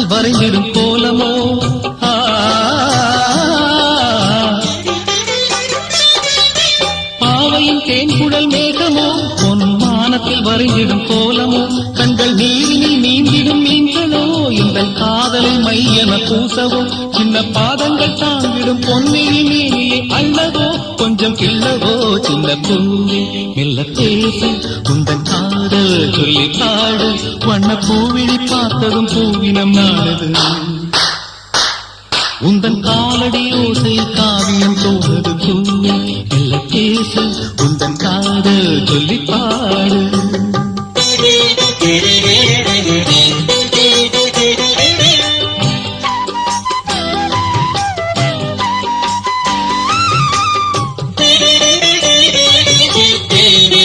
வானத்தில் வரைந்திடும் கோலமோ பாவையின் தேன்குழல் மேகமோ பொன் வானத்தில் வரைந்திடும் கோலமோ கண்கள் நீரினில் நீந்திடும் மீன்களோ இந்த காதலை மையென பூசவோ சின்ன பாதங்கள் தாங்கிடும் பொன்னில் நீனியை அள்ளவோ கொஞ்சம் கிள்ளவோ சின்ன பூவே மெல்ல பேசு உந்தன் காதல் சொல்லி பாடு வண்ண பூவிழி பார்த்ததும் பூவினம் நாடுது உந்தன் காலடி ஓசை காவியம் தோணுது பூவே மெல்ல பேசு உந்தன் காதல் சொல்லி பாடு